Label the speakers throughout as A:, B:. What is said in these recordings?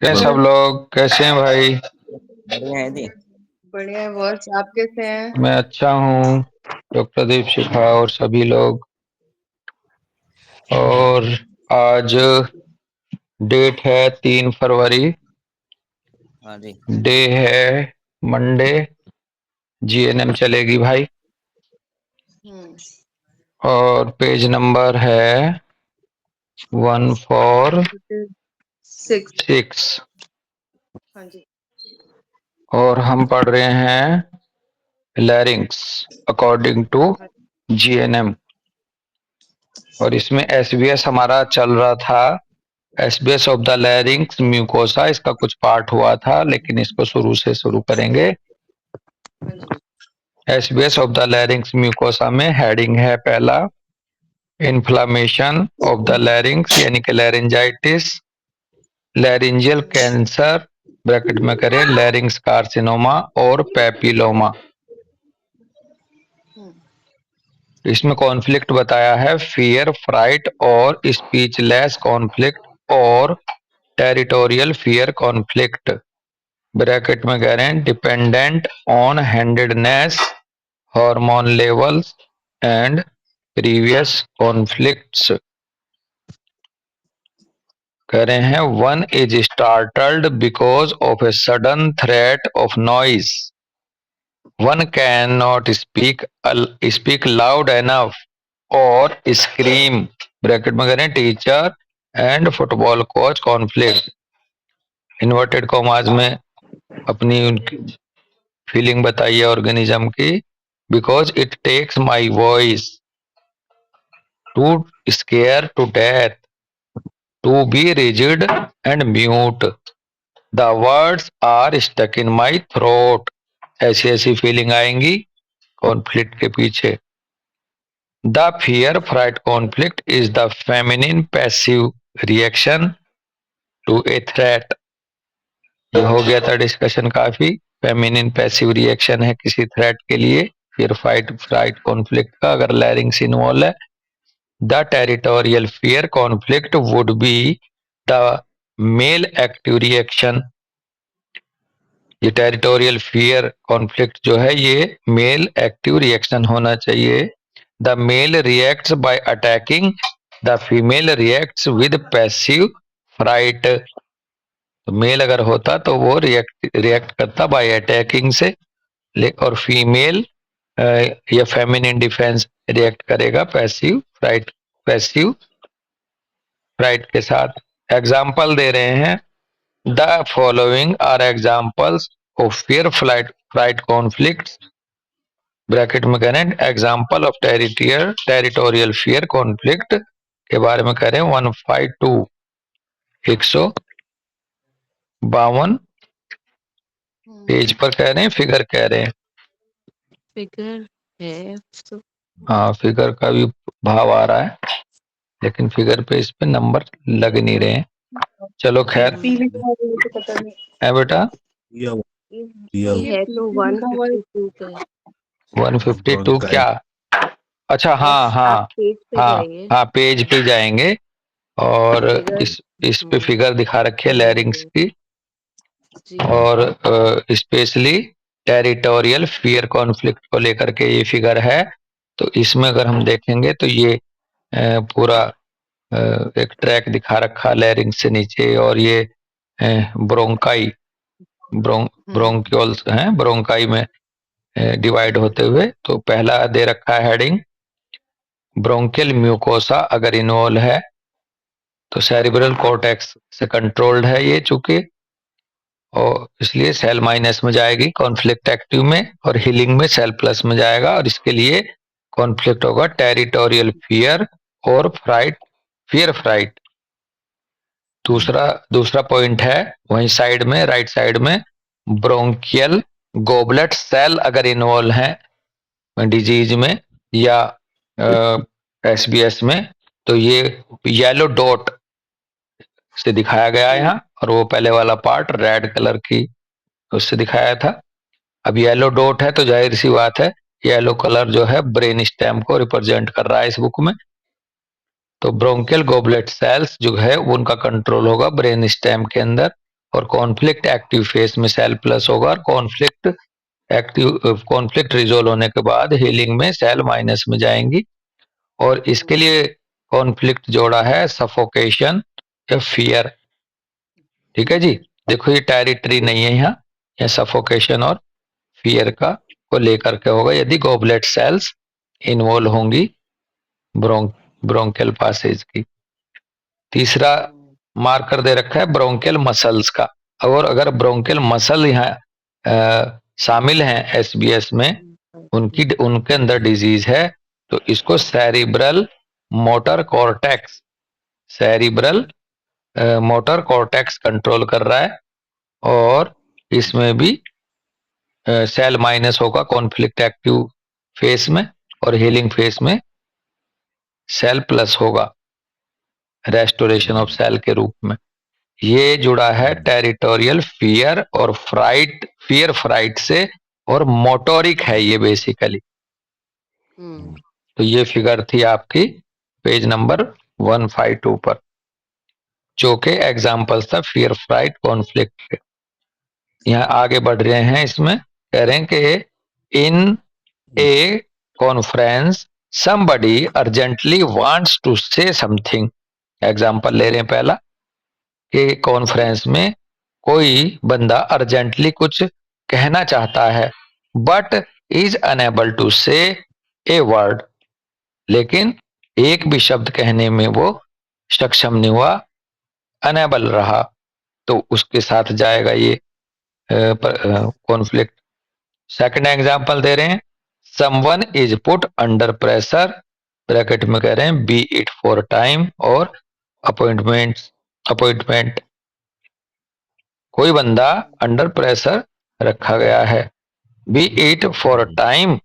A: कैसे सब लोग कैसे हैं भाई?
B: बढ़िया है जी।
C: बढ़िया है बॉस। आप कैसे हैं?
A: मैं अच्छा हूँ। डॉक्टर दीप शिखा और सभी लोग। और आज डेट है 3 फरवरी।
B: हाँ जी।
A: डे है मंडे। जीएनएम चलेगी भाई।
C: हम्म।
A: और पेज नंबर है 146।
C: 6। हाँ जी।
A: और हम पढ़ रहे हैं लैरिंग्स अकॉर्डिंग टू जीएनएम। और इसमें एसबीएस हमारा चल रहा था। SBS of the larynx mucosa, इसका कुछ पार्ट हुआ था लेकिन इसको शुरू से शुरू करेंगे।
C: हाँ जी।
A: SBS of the larynx mucosa में हेडिंग है पहला, इन्फ्लामेशन ऑफ द लैरिंग्स यानी कि लैरिंजाइटिस, लैरिंजियल कैंसर ब्रैकेट में करें लैरिंग्स कार्सिनोमा और पैपिलोमा।
C: हम्म।
A: इसमें कॉन्फ्लिक्ट बताया है फियर, फ्राइट और स्पीचलेस कॉन्फ्लिक्ट और टेरिटोरियल फियर कॉन्फ्लिक्ट ब्रैकेट में कह रहे हैं dependent on handedness, hormone levels and previous conflicts. कह रहे हैं one is startled because of a sudden threat of noise, one can not speak loud enough और स्क्रीम ब्रैकेट में कह रहे हैं teacher and football coach conflict inverted commas में अपनी उनकी फीलिंग बताइए ऑर्गेनिज्म की। Because it takes my voice to scare to death to be rigid and mute, the words are stuck in my throat. ऐसी ऐसी फीलिंग आएंगी conflict के पीछे। The fear fright conflict is the feminine passive reaction to a threat. ये हो गया था discussion काफी। फेमिनिन पैसिव रिएक्शन है किसी थ्रेट के लिए। फिर फाइट फ्राइट कॉन्फ्लिक्ट का अगर लैरिंग्स इन्वॉल्व है। The territorial fear conflict would be the male active reaction. ये टेरिटोरियल फियर कॉन्फ्लिक्ट जो है ये मेल एक्टिव रिएक्शन होना चाहिए। The male reacts by attacking, the female reacts with passive fright. तो मेल अगर होता तो वो रिएक्ट करता बाय अटैकिंग से, और फीमेल या फेमिनिन डिफेंस रिएक्ट करेगा पैसिव फ्राइट के साथ। एग्जाम्पल दे रहे हैं, the following are examples of fear flight conflicts bracket में कह रहे हैं example of territorial fear conflict के बारे में कह रहे हैं 152 152 पेज पर कह रहे हैं, फिगर कह रहे हैं।
D: फिगर है तो
A: हाँ फिगर का भी भाव आ रहा है लेकिन फिगर पे इस पे नंबर लग नहीं रहे हैं। चलो खैर
C: तो पता नहीं।
A: है बेटा।
D: है तो 152 पे।
A: 152 क्या? अच्छा हाँ हाँ।
D: आप पेज पे
A: हाँ
D: जाइए।
A: हाँ पेज पे जाएंगे और
D: फिगर
A: इस पे फिगर दिखा रखी है लैरिंग्स की।
D: जी
A: और स्पेशली टेरिटोरियल फियर कॉन्फ्लिक्ट को लेकर के ये फिगर है। तो इसमें अगर हम देखेंगे तो ये पूरा एक ट्रैक दिखा रखा लैरिंग्स से नीचे, और ये ब्रोंकाई ब्रोंक्यूल्स हैं, ब्रोंकाई में डिवाइड होते हुए। तो पहला दे रखा है हेडिंग, ब्रोंकियल म्यूकोसा अगर इन्वॉल्व है तो सेरिब्रल कॉर्टेक्स से कंट्रोल्ड है ये चूंकि, और इसलिए सेल माइनस में जाएगी कॉन्फ्लिक्ट एक्टिव में, और हीलिंग में सेल प्लस में जाएगा। और इसके लिए कॉन्फ्लिक्ट होगा टेरिटोरियल फियर और फियर फ्राइट। दूसरा दूसरा पॉइंट है वहीं साइड में राइट साइड में, ब्रोंकियल गोबलेट सेल अगर इन्वॉल्व है डिजीज में या एसबीएस में तो ये येलो डॉट से दिखाया गया है यहाँ, और वो पहले वाला पार्ट रेड कलर की उससे दिखाया था। अब येलो डॉट है तो जाहिर सी बात है येलो कलर जो है ब्रेन स्टेम को रिप्रेजेंट कर रहा है इस बुक में। तो ब्रोंकियल गोबलेट सेल्स जो है उनका कंट्रोल होगा ब्रेन स्टेम के अंदर, और कॉन्फ्लिक्ट एक्टिव फेस में सेल प्लस होगा, और कॉन्फ्लिक्ट रिजोल्व होने के बाद हीलिंग में सेल माइनस में जाएंगी। और इसके लिए कॉन्फ्लिक्ट जोड़ा है सफोकेशन या फियर। ठीक है जी, देखो ये टेरिटरी नहीं है, यहाँ सफोकेशन और फियर का को लेकर के होगा यदि गॉबलेट सेल्स इन्वॉल्व होंगी ब्रोंकियल पासेज की। तीसरा मार्कर दे रखा है ब्रोंकियल मसल्स का, और अगर ब्रोंकियल मसल यहाँ शामिल हैं एसबीएस में, उनके अंदर डिजीज है, तो इसको सेरिब्रल मोटर कॉर्टेक्स कंट्रोल कर रहा है। और इसमें भी सेल माइनस होगा कॉन्फ्लिक्ट एक्टिव फेस में, और हीलिंग फेस में सेल प्लस होगा रेस्टोरेशन ऑफ सेल के रूप में। ये जुड़ा है टेरिटोरियल फियर और फ्राइट से, और मोटोरिक है ये बेसिकली। तो ये फिगर थी आपकी पेज नंबर 152 पर, जो के एग्जाम्पल्स था फियर फ्राइट कॉन्फ्लिक्ट के। यहाँ आगे बढ़ रहे हैं, इसमें कह रहे हैं कि in a conference somebody urgently wants to say something। Example ले रहे हैं पहला कि कॉन्फ्रेंस में कोई बंदा अर्जेंटली कुछ कहना चाहता है, बट इज अनेबल टू से ए वर्ड, लेकिन एक भी शब्द कहने में वो सक्षम नहीं हुआ, अनेबल रहा, तो उसके साथ जाएगा ये कॉन्फ्लिक्ट। सेकंड एग्जांपल दे रहे हैं, someone is put under pressure, bracket में कह रहे हैं बी इट फॉर टाइम और अपॉइंटमेंट। कोई बंदा अंडर प्रेशर रखा गया है, बी इट फॉर टाइम,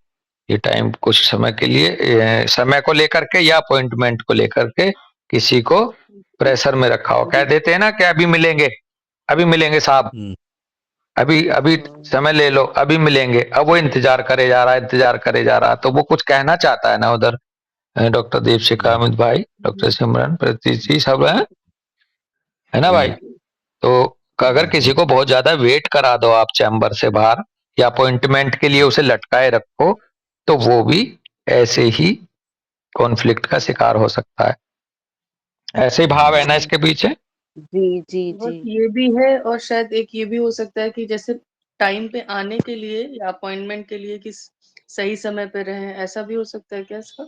A: ये टाइम कुछ समय के लिए, समय को लेकर के या अपॉइंटमेंट को लेकर के किसी को प्रेशर में रखा हो। कह देते हैं ना कि अभी मिलेंगे साहब, अभी समय ले लो, अभी मिलेंगे। अब वो इंतजार करे जा रहा, तो वो कुछ कहना चाहता है ना उधर। डॉक्टर दीपशिखा, अमित भाई, डॉक्टर सिमरन, प्रतीत जी सब है ना भाई। तो अगर किसी को बहुत ज्यादा वेट करा दो आप चैम्बर से बाहर, या अपॉइंटमेंट के लिए उसे लटकाए रखो, तो वो भी ऐसे ही कॉन्फ्लिक्ट का शिकार हो सकता है। ऐसे भाव है ना इसके पीछे।
D: जी जी
C: बस
D: जी
C: ये भी है, और शायद एक ये भी हो सकता है कि जैसे टाइम पे आने के लिए या अपॉइंटमेंट के लिए कि सही समय पे रहे, ऐसा भी हो सकता है क्या इसका?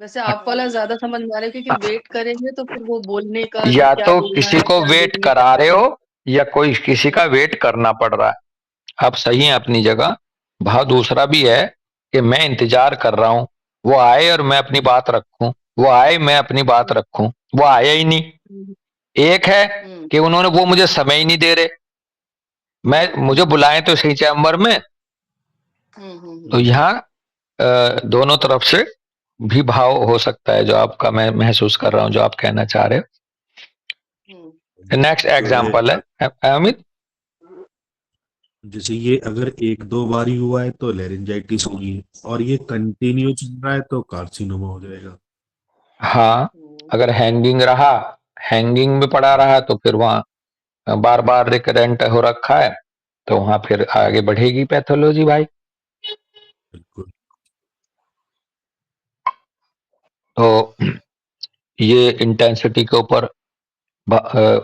C: वैसे आप वाला ज्यादा समझ में आ रहा है, क्योंकि वेट करेंगे तो फिर वो बोलने का कि
A: या
C: क्या
A: तो
C: बोलना
A: किसी
C: है,
A: को
C: क्या
A: वेट
C: बोलने
A: करा
C: का
A: रहे
C: है।
A: हो, या कोई किसी का वेट करना पड़ रहा है। आप सही हैं अपनी जगह। भाव दूसरा भी है कि मैं इंतजार कर रहा हूं, वो आए और मैं अपनी बात रखूं, वो आए मैं अपनी बात रखूं, वो आया ही नहीं।
C: हम्म,
A: एक है कि उन्होंने वो मुझे समय ही नहीं दे रहे, मुझे बुलाएं तो सही चैम्बर में। तो यहाँ दोनों तरफ से भी भाव हो सकता है, जो आपका मैं महसूस कर रहा हूं, जो आप कहना चाह रहे हो। नेक्स्ट एग्जाम्पल है अमित।
E: जैसे ये अगर एक दो बार ही हुआ है तो लेरिंजाइटिस होगी, और ये कंटिन्यू चल रहा है तो कार्सिनोमा हो जाएगा।
A: हाँ, अगर हैंगिंग में पड़ा रहा, तो फिर वहां बार बार रिकरेंट हो रखा है, तो वहां फिर आगे बढ़ेगी पैथोलॉजी भाई।
E: बिल्कुल।
A: तो ये इंटेंसिटी के ऊपर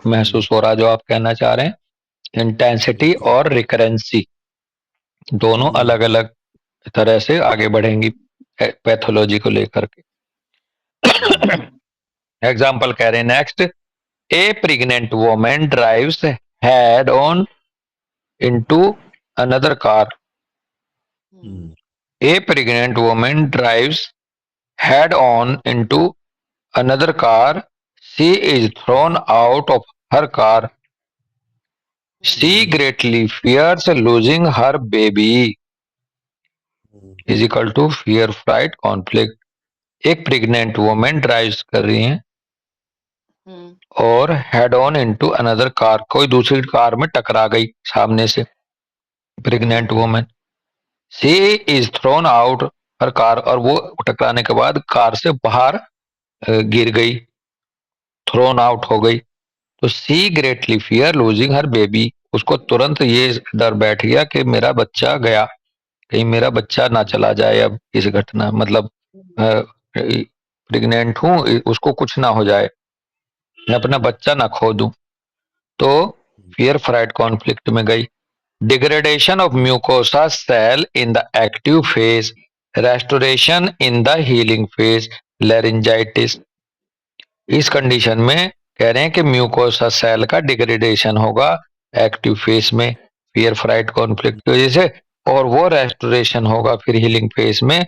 A: महसूस हो रहा, जो आप कहना चाह रहे हैं। इंटेंसिटी और रिकरेंसी दोनों अलग अलग तरह से आगे बढ़ेंगी पैथोलॉजी को लेकर के। एग्जाम्पल कह रहे हैं next, A pregnant women drives head on into another car. A pregnant women drives head on into another car. She is thrown out of her car. She greatly fears losing her baby. Is equal to fear, fright, conflict. एक pregnant women drive कर रही हैं और head on into another car, कोई दूसरी car में टकरा गई सामने से pregnant women. She is thrown out her car, और वो टकराने के बाद कार से बाहर गिर गई, थ्रोन आउट हो गई। तो she greatly fear losing her baby, उसको तुरंत ये डर बैठ गया कि मेरा बच्चा गया, कहीं मेरा बच्चा ना चला जाए अब इस घटना, मतलब प्रेग्नेंट हूं, उसको कुछ ना हो जाए, मैं अपना बच्चा ना खो दूं। तो फियर फ्राइट कॉन्फ्लिक्ट में गई। Degradation of mucosa cell in the active phase, restoration in the healing phase, laryngitis. इस कंडीशन में कह रहे हैं कि म्यूकोसा सेल का डिग्रेडेशन होगा एक्टिव फेज में फियर फ्राइट कॉन्फ्लिक्ट की वजह से, और वो रेस्टोरेशन होगा फिर हीलिंग फेज में,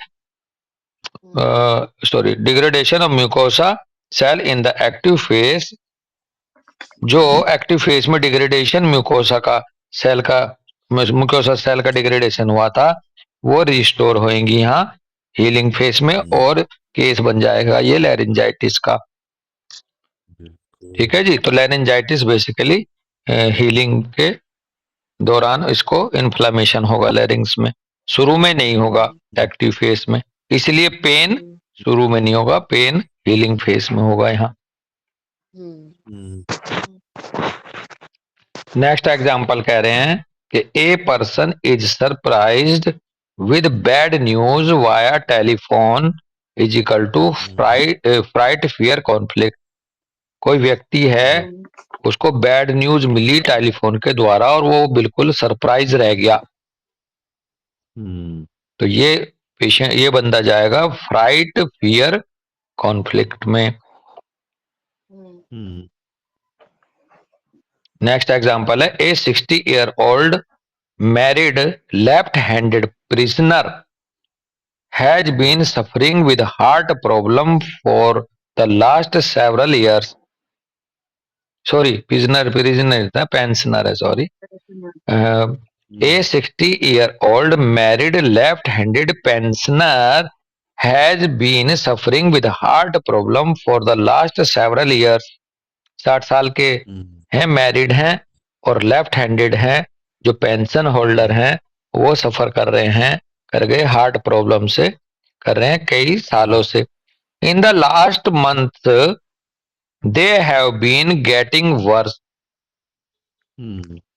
A: sorry, degradation of mucosa cell in the active phase, जो एक्टिव फेज में डिग्रेडेशन म्यूकोसा का सेल का म्यूकोसा सेल का डिग्रेडेशन हुआ था वो रिस्टोर होएंगी यहाँ हीलिंग फेज में, और केस बन जाएगा ये लेरिंजाइटिस का। ठीक है जी। तो लेरिंजाइटिस बेसिकली हीलिंग के दौरान इसको इन्फ्लामेशन होगा लेरिंग्स में, शुरू में नहीं होगा एक्टिव फेज में, इसलिए पेन शुरू में नहीं होगा, पेन हीलिंग फेज में होगा यहाँ। नेक्स्ट एग्जांपल कह रहे हैं कि a person is surprised with bad news via telephone is equal to fright fear conflict. कोई व्यक्ति है, उसको बैड न्यूज मिली टेलीफोन के द्वारा और वो बिल्कुल सरप्राइज रह गया, तो ये पेशेंट, ये बंदा जाएगा फ्राइट फियर कॉन्फ्लिक्ट में। नेक्स्ट एग्जांपल है ए 60-year-old married left-handed prisoner has been suffering with heart problem for the last several years. Sorry, prisoner था, pensioner है, sorry. A 60-year-old married left-handed pensioner has been suffering with heart problem for the last several years. 60 साल के हैं, married हैं और left handed हैं, जो pension holder हैं, वो सफर कर रहे हैं, कर गए हार्ट प्रॉब्लम से, कर रहे हैं कई सालों से। In the last month they have been getting worse,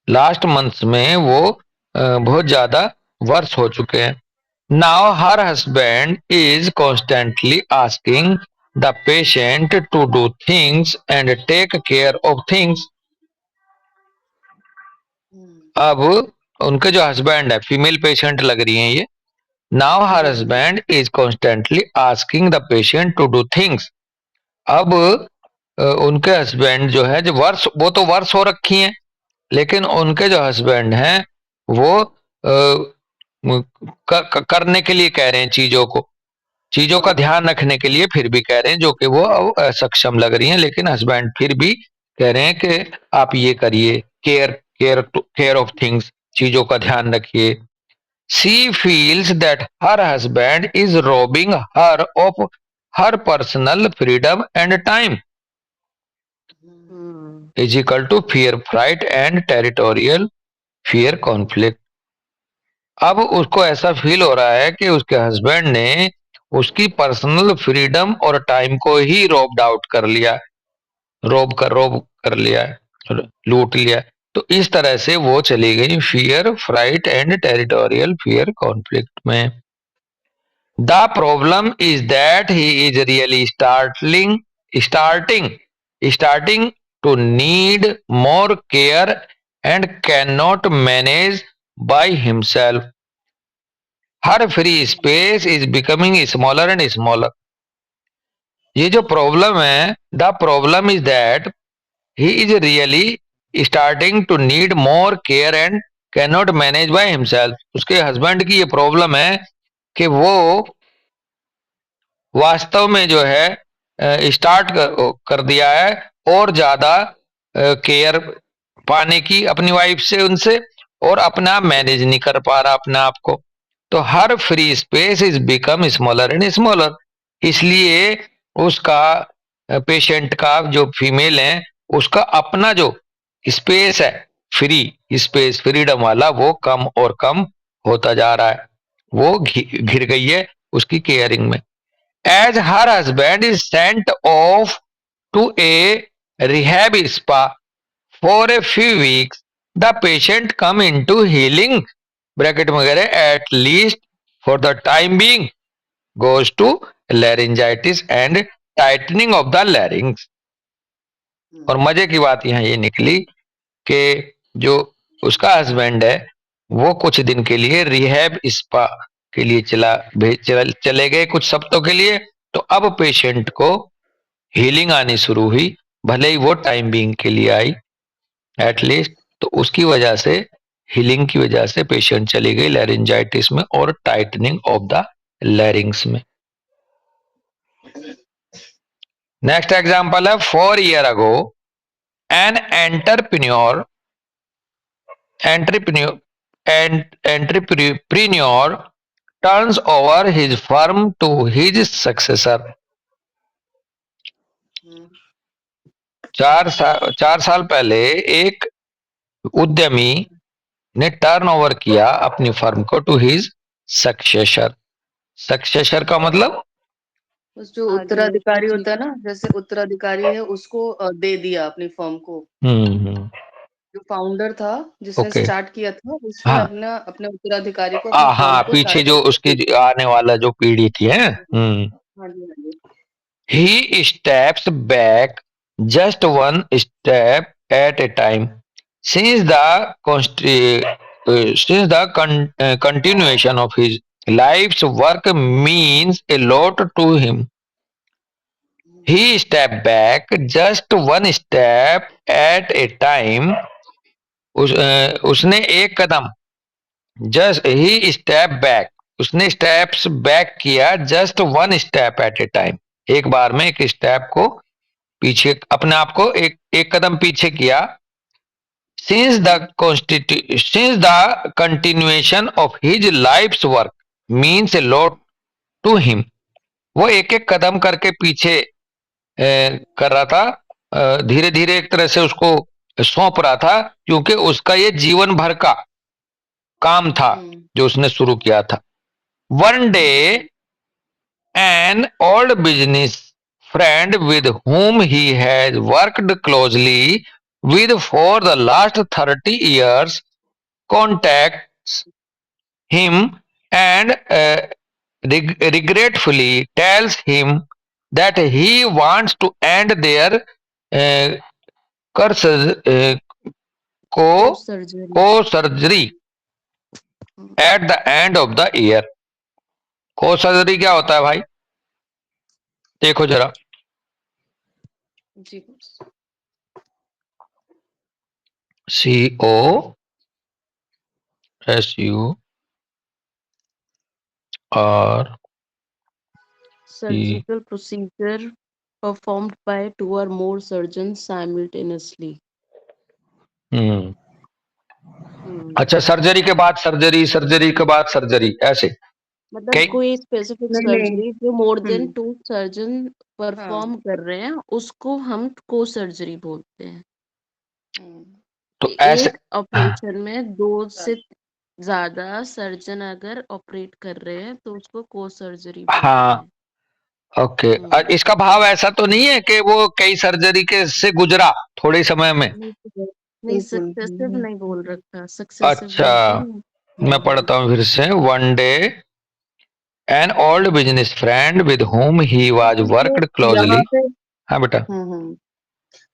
A: last month में वो बहुत ज्यादा वर्स हो चुके हैं। Now her husband is constantly asking the patient to do things and take care of things. अब उनके जो हस्बैंड है, फीमेल पेशेंट लग रही हैं ये, now her husband is constantly asking the patient to do things. अब उनके हस्बैंड जो है, जो वर्ष, वो तो वर्ष हो रखी हैं, लेकिन उनके जो हस्बैंड हैं वो करने के लिए कह रहे हैं चीजों को, चीजों का ध्यान रखने के लिए फिर भी कह रहे हैं, जो कि वो सक्षम लग रही हैं, लेकिन हस्बैंड फिर भी कह रहे हैं कि आप ये करिए, केयर ऑफ थिंग्स, चीजों का ध्यान रखिए। She feels that her husband is robbing her of her personal freedom and time is equal to fear fright and territorial fear conflict. अब उसको ऐसा फील हो रहा है कि उसके हस्बैंड ने उसकी पर्सनल फ्रीडम और टाइम को ही रोब्ड आउट कर लिया, रोब कर लिया है, लूट लिया। तो इस तरह से वो चली गई fear fright and territorial fear conflict में। The problem is that he is really starting to need more care and can not manage by himself. Her free space is becoming smaller and smaller. ये जो problem है, the problem is that he is really starting to need more care and can not manage by himself. उसके husband की ये problem है कि वो वास्तव में जो है स्टार्ट कर दिया है और ज्यादा केयर पाने की अपनी वाइफ से, उनसे, और अपना मैनेज नहीं कर पा रहा अपने आप को। तो her free space is become smaller and smaller, इसलिए उसका पेशेंट का जो फीमेल है, उसका अपना जो स्पेस है, फ्री स्पेस, फ्रीडम वाला, वो कम और कम होता जा रहा है, वो घिर गई है उसकी केयरिंग में। As her husband is sent off to a rehab spa, for a few weeks the patient come into healing, bracket में कह रहे at least for the time being goes to laryngitis and tightening of the larynx। और मजे की बात यहाँ ये निकली कि जो उसका हस्बैंड है वो कुछ दिन के लिए रिहैब स्पा के लिए चले गए कुछ हफ्तों के लिए। तो अब पेशेंट को हीलिंग आनी शुरू हुई, भले ही वो टाइम बीइंग के लिए आई एटलीस्ट। तो उसकी वजह से, हीलिंग की वजह से पेशेंट चली गई लैरिंजाइटिस में और टाइटनिंग ऑफ द लैरिंग्स में। नेक्स्ट एग्जांपल है 4 years ago an entrepreneur turns over his firm to his successor. 4 साल पहले एक उद्यमी ने टर्न ओवर किया अपनी फर्म को टू हिज सक्सेसर। सक्सेसर का मतलब
C: उस जो उत्तराधिकारी होता है ना, जैसे उत्तराधिकारी है उसको दे दिया अपनी फर्म को। जो फाउंडर था जिसने
A: ओके।
C: स्टार्ट किया था उसने
A: हाँ
C: अपना अपने उत्तराधिकारी को अपनी
A: हाँ,
C: फर्म को
A: पीछे जो
C: टाइटल
A: उसकी आने वाला जो पीढ़ी थी है।
C: हाँ जी हाँ जी।
A: He steps back just one step at a time. Since the continuation of his life's work means a lot to him, he stepped back just one step at a time. उसने एक कदम, जस्ट ही step back, उसने steps back किया just one step at A time, एक बार में एक step को पीछे, अपने आप को एक कदम पीछे किया। Since the continuation of his life's work means a lot to him. वो एक एक कदम करके पीछे कर रहा था, धीरे धीरे एक तरह से उसको सौंप रहा था, क्योंकि उसका ये जीवन भर का काम था जो उसने शुरू किया था। One day an old business friend with whom he has worked closely with for the last 30 years contacts him and regretfully tells him that he wants to end their uh, curses, co-surgery at the end of the year। co-surgery क्या होता है भाई, देखो जरा।
C: जी
A: COSUR
D: surgical procedure performed by 2 or more surgeons simultaneously।
A: अच्छा, surgery के बाद surgery, surgery के बाद सर्जरी, ऐसे
D: मतलब कोई स्पेसिफिक
C: नहीं, नहीं।
D: सर्जरी जो मोर देन 2 सर्जन परफॉर्म कर रहे हैं उसको हम को सर्जरी बोलते हैं।
A: तो
D: कि
A: ऐसे
D: एक ऑपरेशन में 2 से ज्यादा सर्जन अगर ऑपरेट कर रहे हैं तो उसको को सर्जरी बोलते
A: हाँ
D: हैं।
A: ओके। इसका भाव ऐसा तो नहीं है कि वो कई सर्जरी के से गुजरा थोड़े समय में।
D: नहीं सक्सेसिव नहीं बोल रखा, सक्सेसिव
A: अच्छा, मैं पढ़ता हूँ फिर से। One day an old business friend with whom he was worked closely। हाँ बेटा।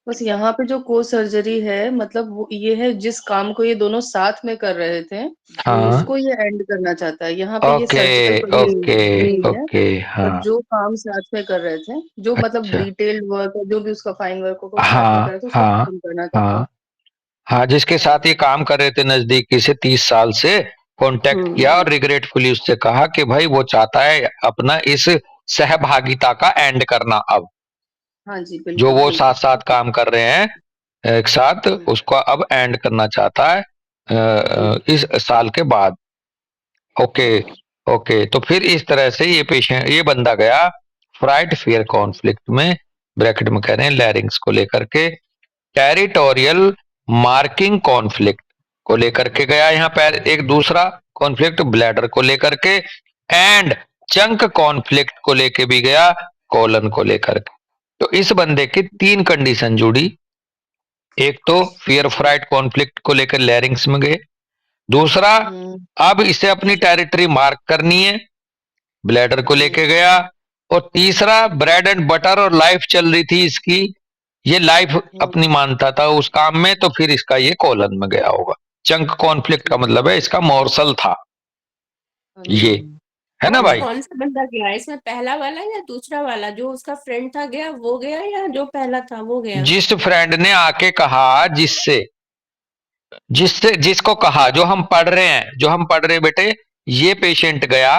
C: बस यहाँ पे जो को सर्जरी है मतलब वो ये है जिस काम को ये दोनों साथ में कर रहे थे
A: हाँ
C: उसको ये एंड करना चाहता है। यहाँ पे ये
A: ओके
C: सर्जिकल
A: ओके
C: नहीं है,
A: ओके। हाँ
C: पर जो काम साथ में कर रहे थे, जो मतलब
A: अच्छा,
C: डिटेल्ड वर्क है, जो भी उसका फाइन वर्क होगा वो साथ में कर
A: हाँ
C: रहे थे, उसको
A: हाँ
C: खत्म करना चाहता है।
A: हाँ हाँ, जिसके साथ ये काम कर रहे थे नजदीकी से 30 साल से, कांटेक्ट किया और रिग्रेटफुली उससे कहा कि भाई वो चाहता है अपना इस सहभागिता का एंड करना। अब
C: हाँ जी
A: जो
C: बिल्कुल
A: वो
C: बिल्कुल।
A: साथ साथ काम कर रहे हैं एक साथ, उसको अब एंड करना चाहता है इस साल के बाद। Okay okay. तो फिर इस तरह से ये बंदा गया फ्राइट फियर कॉन्फ्लिक्ट में, ब्रैकेट में कह रहे हैं लैरिंग्स को लेकर के, टेरिटोरियल मार्किंग कॉन्फ्लिक्ट को लेकर के गया यहाँ पर, एक दूसरा कॉन्फ्लिक्ट ब्लैडर को लेकर के, एंड चंक कॉन्फ्लिक्ट को लेके भी गया, कोलन को लेकर के। तो इस बंदे की 3 कंडीशन जुड़ी। एक तो फियर फ्राइट कॉन्फ्लिक्ट को लेकर लैरिंग्स में गए, दूसरा अब इसे अपनी टेरिटरी मार्क करनी है, ब्लैडर को लेके गया, और तीसरा ब्रेड एंड बटर और लाइफ चल रही थी इसकी, ये लाइफ अपनी मानता था उस काम में, तो फिर इसका ये कॉलन में गया होगा। चंक कॉन्फ्लिक्ट का मतलब है इसका मोर्सल था ये, है ना भाई।
F: कौन सा बंदा गया इसमें, पहला वाला या दूसरा वाला, जो उसका फ्रेंड था गया वो गया, या जो पहला था वो गया?
A: जिस फ्रेंड ने आके कहा, जिससे जिससे जिसको कहा, जो हम पढ़ रहे हैं, जो हम पढ़ रहे हैं बेटे, ये पेशेंट गया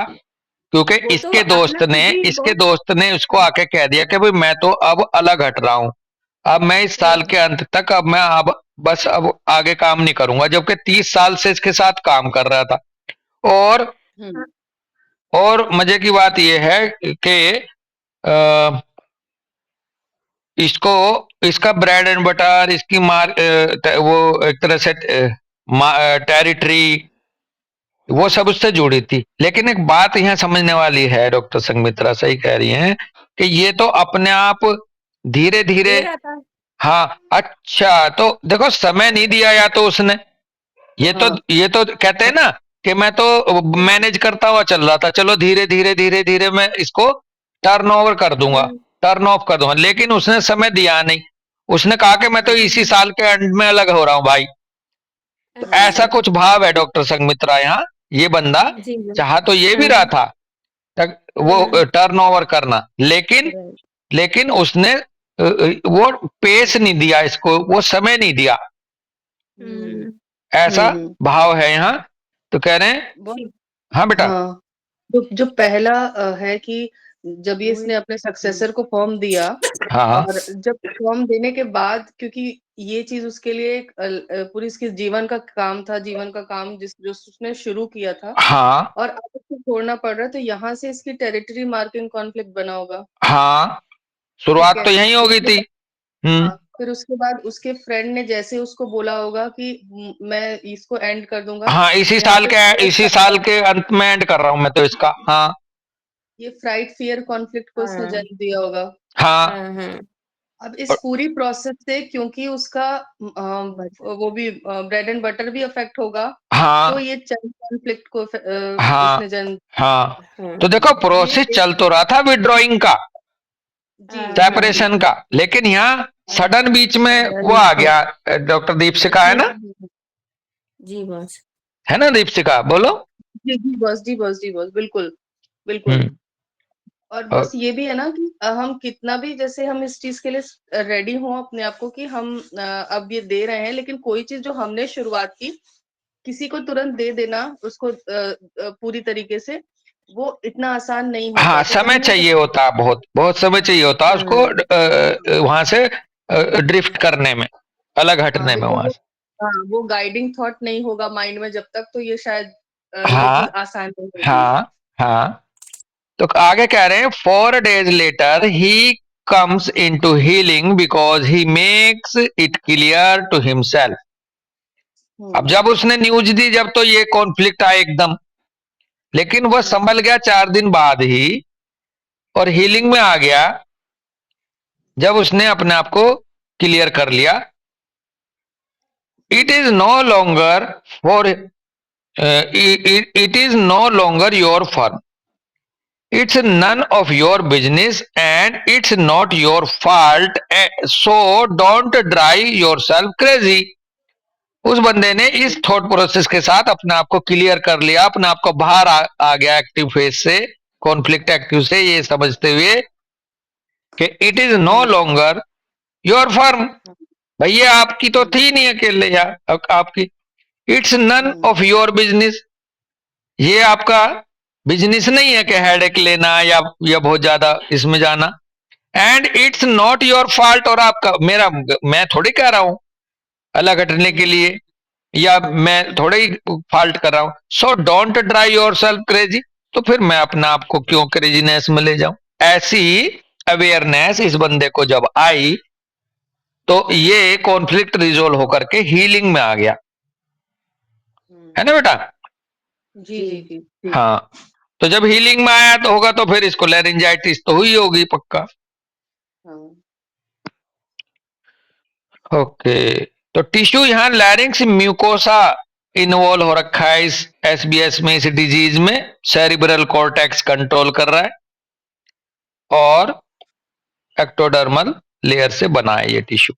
A: क्योंकि
F: वो तो
A: इसके
F: अपना
A: दोस्त
F: खुद
A: ने
F: ही
A: इसके दोस्त ने उसको आके कह दिया कि भाई मैं तो अब अलग हट रहा हूं, अब मैं इस साल के अंत तक अब मैं अब बस अब आगे काम नहीं करूंगा, जबकि 30 साल से इसके साथ काम कर रहा था। और मजे की बात यह है कि इसको इसका ब्रेड एंड बटर, इसकी वो एक तरह से टेरिटरी, वो सब उससे जुड़ी थी। लेकिन एक बात यहाँ समझने वाली है, डॉक्टर संगमित्रा सही कह रही हैं कि ये तो अपने आप धीरे धीरे,
F: दे रहा था।
A: हाँ अच्छा, तो देखो समय नहीं दिया या तो उसने, ये तो कहते हैं ना कि मैं तो मैनेज करता हुआ चल रहा था, चलो धीरे धीरे धीरे धीरे मैं इसको टर्न ओवर कर दूंगा, टर्न ऑफ कर दूंगा, लेकिन उसने समय दिया नहीं। उसने कहा कि मैं तो इसी साल के एंड में अलग हो रहा हूं भाई। तो ऐसा कुछ भाव है डॉक्टर संगमित्रा यहाँ। ये बंदा
F: जी
A: चाह तो ये भी रहा था वो टर्न ओवर करना, लेकिन उसने वो पेस नहीं दिया इसको, वो समय नहीं दिया, ऐसा भाव है यहाँ। तो कह रहे हैं हाँ बेटा।
C: हाँ, जो पहला है कि जब ये इसने अपने सक्सेसर को फॉर्म दिया,
A: हाँ
C: और जब फॉर्म देने के बाद, क्योंकि ये चीज उसके लिए एक पूरी इसके जीवन का काम था, जीवन का काम जो उसने शुरू किया था,
A: हाँ
C: और अब उसको छोड़ना पड़ रहा है, तो यहाँ से इसकी टेरिटरी मार्किंग कॉन्फ्लिक्ट बना होगा।
A: हाँ,
C: ठीक
A: शुरुआत
C: है,
A: तो यही हो गई थी।
C: हाँ, फिर उसके बाद उसके फ्रेंड ने जैसे उसको बोला होगा कि मैं इसको एंड कर दूंगा,
A: हाँ,
C: यहाँ पे
A: इसी साल के अंत में एंड कर रहा हूं मैं तो इसका। हाँ
C: ये फ्राइट फियर कॉन्फ्लिक्ट को इसने जन्म दिया होगा।
A: हाँ
C: अब इस पूरी प्रोसेस से, क्योंकि उसका वो भी ब्रेड एंड बटर भी अफेक्ट होगा, तो
A: हाँ
C: ये चंक कॉन्फ्लिक्ट को
A: हाँ
C: इसने जन्म।
A: हाँ, तो देखो प्रोसेस
C: ये
A: चल तो रहा था विड्रॉइंग का,
C: जी
A: सेपरेशन का, लेकिन यहाँ सडन बीच में वो आ गया। डॉक्टर दीपशिका है ना,
F: जी बॉस।
A: है ना दीपशिका, बोलो।
C: जी बॉस, जी बॉस, जी बॉस, बिल्कुल बिल्कुल। और बस ये भी है ना कि हम कितना भी, जैसे हम इस चीज के लिए रेडी हों अपने आप को कि हम अब ये दे रहे हैं, लेकिन कोई चीज जो हमने शुरुआत की, किसी को तुरंत दे देना उसको पूरी तरीके से, वो इतना आसान नहीं होता।
A: हाँ,
C: तो
A: समय
C: कहीं ना
A: चाहिए होता, बहुत बहुत समय चाहिए होता उसको वहां से ड्रिफ्ट करने में, अलग हटने में वहां से।
C: वो गाइडिंग थॉट नहीं होगा माइंड में जब तक, तो ये शायद ये चीज
A: हाँ
C: आसान नहीं होगी।
A: हाँ हाँ, तो आगे कह रहे हैं 4 days later he comes into healing because he makes it clear to himself। अब जब उसने न्यूज दी, जब तो ये कॉन्फ्लिक्ट आया एकदम, लेकिन वह संभल गया 4 दिन बाद ही, और हीलिंग में आ गया जब उसने अपने आप को क्लियर कर लिया। It is no longer for it is no longer your firm, it's none of your business and it's not your fault, so don't drive yourself crazy. उस बंदे ने इस थॉट प्रोसेस के साथ अपने आप को क्लियर कर लिया, अपने आप को बाहर आ गया एक्टिव फेज से, कॉन्फ्लिक्ट एक्टिव से, ये समझते हुए कि it is no longer your firm, भैया आपकी तो थी नहीं अकेले यार आपकी, it's none of your business, ये आपका बिजनेस नहीं है कि हेडेक लेना या बहुत ज्यादा इसमें जाना, and it's not your fault, और आपका मेरा मैं थोड़ी कह रहा हूं अलग हटने के लिए, या मैं थोड़े ही फॉल्ट कर रहा हूं। सो don't drive yourself crazy, तो फिर मैं अपना आपको क्यों क्रेजीनेस में ले जाऊं। ऐसी अवेयरनेस इस बंदे को जब आई, तो ये कॉन्फ्लिक्ट रिजोल्व होकर के हीलिंग में आ गया, है ना बेटा।
C: जी जी जी।
A: हाँ, तो जब हीलिंग में आया तो होगा, तो फिर इसको लेरिंजाइटिस तो हुई होगी पक्का। ओके, तो टिश्यू यहाँ लैरिंक्स म्यूकोसा इन्वॉल्व हो रखा है इस एसबीएस में, इस डिजीज में सेरिब्रल कॉर्टेक्स कंट्रोल कर रहा है और एक्टोडर्मल लेयर से बना है ये टिश्यू।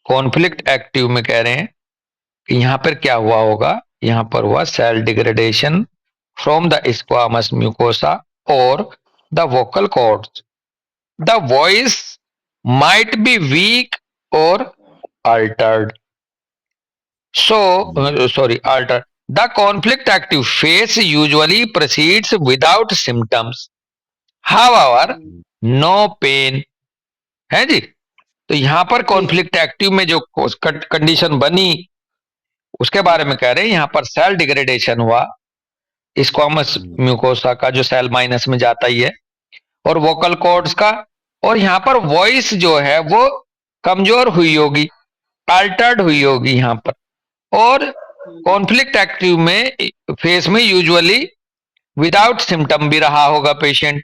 A: कॉन्फ्लिक्ट एक्टिव में कह रहे हैं कि यहां पर क्या हुआ होगा, यहां पर हुआ cell degradation from the squamous mucosa और the vocal cords, the voice might be weak or altered. So, sorry, altered. The conflict active phase usually proceeds without symptoms. However, no pain. है जी? तो यहां पर कॉन्फ्लिक्ट एक्टिव में जो condition बनी उसके बारे में कह रहे हैं, यहां पर सेल डिग्रेडेशन हुआ स्क्वामस म्यूकोसा का जो सेल माइनस में जाता ही है और वोकल कॉर्ड्स का, और यहां पर वॉइस जो है वो कमजोर हुई होगी, अल्टर्ड हुई होगी यहां पर। और कॉन्फ्लिक्ट एक्टिव में फेस में यूजुअली विदाउट सिम्टम भी रहा होगा पेशेंट,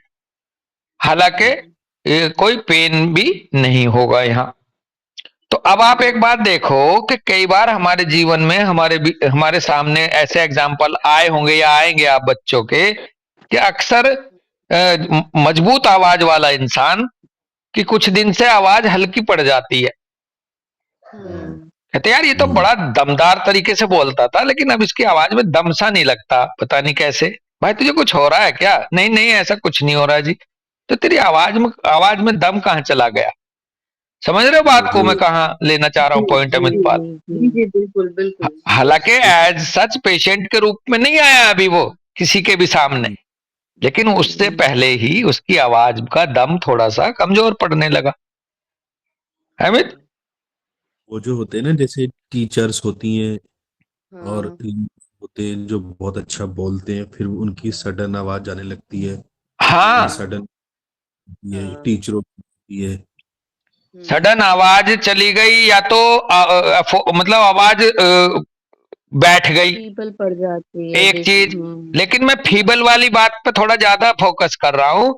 A: हालांकि कोई पेन भी नहीं होगा यहां। तो अब आप एक बात देखो कि कई बार हमारे जीवन में हमारे सामने ऐसे एग्जाम्पल आए होंगे या आएंगे आप बच्चों के, कि अक्सर मजबूत आवाज वाला इंसान कि कुछ दिन से आवाज हल्की पड़ जाती है। कहते यार ये तो बड़ा दमदार तरीके से बोलता था लेकिन अब इसकी आवाज में दम सा नहीं लगता, पता नहीं कैसे। भाई तुझे कुछ हो रहा है क्या? नहीं नहीं ऐसा कुछ नहीं हो रहा जी। तो तेरी आवाज में दम कहाँ चला गया? समझ रहे हो बात को मैं कहाँ लेना चाह रहा हूँ पॉइंट अमित पाल?
C: जी बिल्कुल बिल्कुल।
A: हालांकि एज सच पेशेंट के रूप में नहीं आया अभी वो किसी के भी सामने, लेकिन उससे पहले ही उसकी आवाज का दम थोड़ा सा कमजोर पड़ने लगा। अमित,
E: वो जो होते हैं ना, जैसे टीचर्स होती हैं और
C: हाँ
E: होते हैं जो बहुत अच्छा बोलते हैं, फिर उनकी सडन आवाज आने लगती है,
A: हाँ
E: सडन ये टीचरों की है।
A: सडन आवाज चली गई या तो मतलब आवाज बैठ गई,
D: फीबल पड़ जाती है
A: एक चीज।
D: हम्म।
A: लेकिन मैं फीबल वाली बात पे थोड़ा ज्यादा फोकस कर रहा हूँ।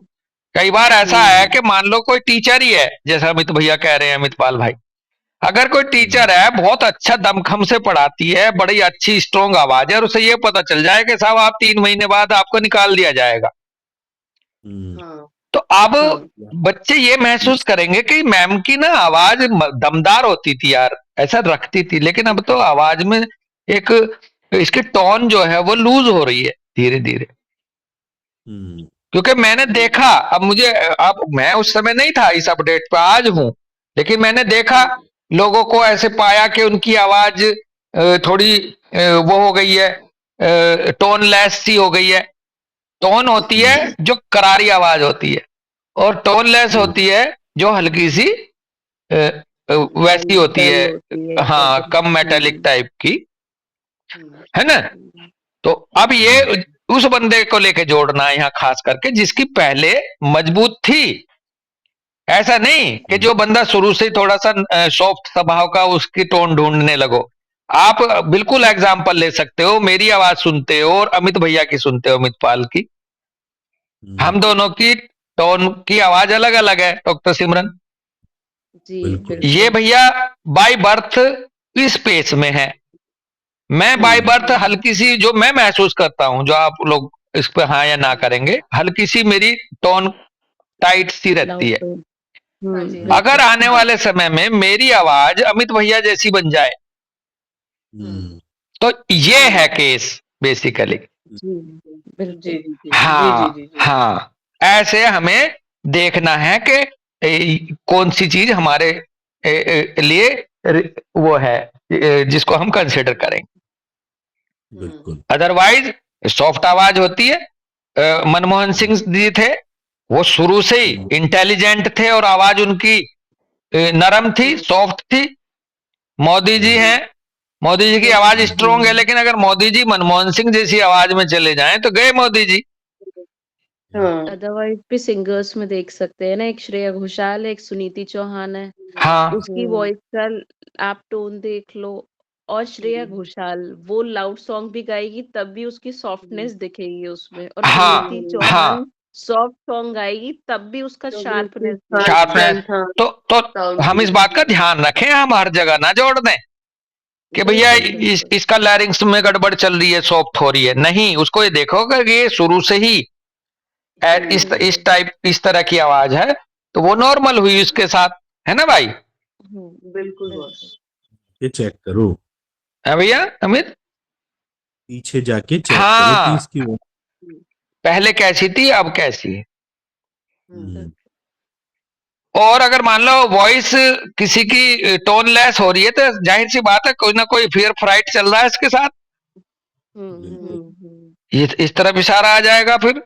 A: कई बार ऐसा है कि मान लो कोई टीचर ही है, जैसा अमित भैया कह रहे हैं, अमित पाल भाई, अगर कोई टीचर है बहुत अच्छा दमखम से पढ़ाती है, बड़ी अच्छी स्ट्रोंग आवाज है, और उसे ये पता चल जाए कि साहब आप 3 महीने बाद आपको निकाल दिया जाएगा, तो अब बच्चे ये महसूस करेंगे कि मैम की ना आवाज दमदार होती थी यार, ऐसा रखती थी, लेकिन अब तो आवाज में एक इसकी टोन जो है वो लूज हो रही है धीरे धीरे। क्योंकि मैंने देखा, अब मुझे अब मैं उस समय नहीं था इस अपडेट पे, आज हूं, लेकिन मैंने देखा लोगों को ऐसे पाया कि उनकी आवाज थोड़ी वो हो गई है, टोन लेस सी हो गई है। टोन होती है जो करारी आवाज होती है, और टोन लेस होती है जो हल्की सी वैसी होती है, हाँ कम मेटेलिक टाइप की, है ना। तो अब ये उस बंदे को लेके जोड़ना है यहाँ खास करके जिसकी पहले मजबूत थी। ऐसा नहीं कि जो बंदा शुरू से थोड़ा सा सॉफ्ट स्वभाव का उसकी टोन ढूंढने लगो। आप बिल्कुल एग्जाम्पल ले सकते हो, मेरी आवाज सुनते हो और अमित भैया की सुनते हो, अमित पाल की, हम दोनों की टोन की आवाज अलग अलग है डॉक्टर सिमरन।
D: जी
A: ये भैया बाय बर्थ इस स्पेस में है, मैं बाय बर्थ हल्की सी जो मैं महसूस करता हूं, जो आप लोग इस पे हाँ या ना करेंगे, हल्की सी मेरी टोन टाइट सी रहती है। अगर आने वाले समय में मेरी आवाज अमित भैया जैसी बन जाए तो ये है केस बेसिकली। हाँ हाँ, ऐसे हमें देखना है कि कौन सी चीज हमारे लिए वो है जिसको हम कंसिडर करेंगे। अदरवाइज सॉफ्ट आवाज होती है। मनमोहन सिंह जी थे, वो शुरू से ही इंटेलिजेंट थे और आवाज उनकी नरम थी, सॉफ्ट थी। मोदी जी हैं, मोदी जी की आवाज स्ट्रोंग है, लेकिन अगर मोदी जी मनमोहन सिंह जैसी आवाज में चले जाएं तो गए मोदी जी।
D: अदरवाइज भी सिंगर्स में देख सकते हैं ना, एक श्रेया घोषाल है, एक सुनीति चौहान है,
A: हाँ
D: उसकी वॉइस का आप टोन देख लो, और श्रेया घोषाल वो लाउड सॉन्ग भी गाएगी तब भी उसकी सॉफ्टनेस दिखेगी उसमें, और
A: हाँ
D: सुनीति
A: हाँ
D: चौहान सॉफ्ट सॉन्ग आएगी तब भी उसका
C: तो
D: शार्पनेस
C: बिल्कुल
D: नहीं
A: शार्पनेस।
D: आएगा।
C: हाँ,
A: तो
C: साउंड
A: हम इस बात का ध्यान रखें, हम हर जगह ना जोड़ दें कि भैया
D: बिल्कुल बिल्कुल
A: इसका लैरिंग्स में गड़बड़ चल रही है, सॉफ्ट हो रही है। नहीं, उसको ये देखो कि ये शुरू से ही इस तरह की आवाज है, तो वो नॉर्मल हुई उसके साथ, है ना भाई?
C: बिल्कुल बॉस।
E: ये चेक करो,
A: है भैया अमित?
E: पीछे जाके चेक करो कि
A: हाँ,
E: इसकी
A: पहले कैसी थी अब कैसी है।
E: हम्म,
A: और अगर मान लो वॉइस किसी की टोन लेस हो रही है, तो जाहिर सी बात है कोई ना कोई फियर फ्राइट चल रहा है इसके साथ।
E: बिल्कुल।
A: ये इस तरफ इशारा आ जाएगा, फिर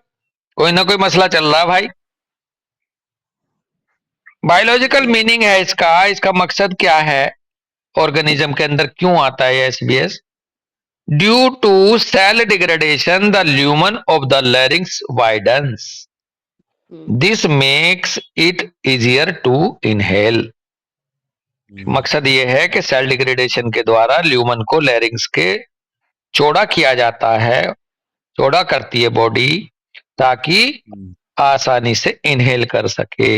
A: कोई ना कोई मसला चल रहा है भाई। बायोलॉजिकल मीनिंग है इसका मकसद क्या है, ऑर्गेनिज्म के अंदर क्यों आता है SBS? Due to cell degradation the lumen of the larynx widens, this makes it easier to inhale. मकसद ये है कि सेल डिग्रेडेशन के द्वारा ल्यूमन को लैरिंग्स के चौड़ा किया जाता है, चौड़ा करती है बॉडी, ताकि आसानी से इनहेल कर सके,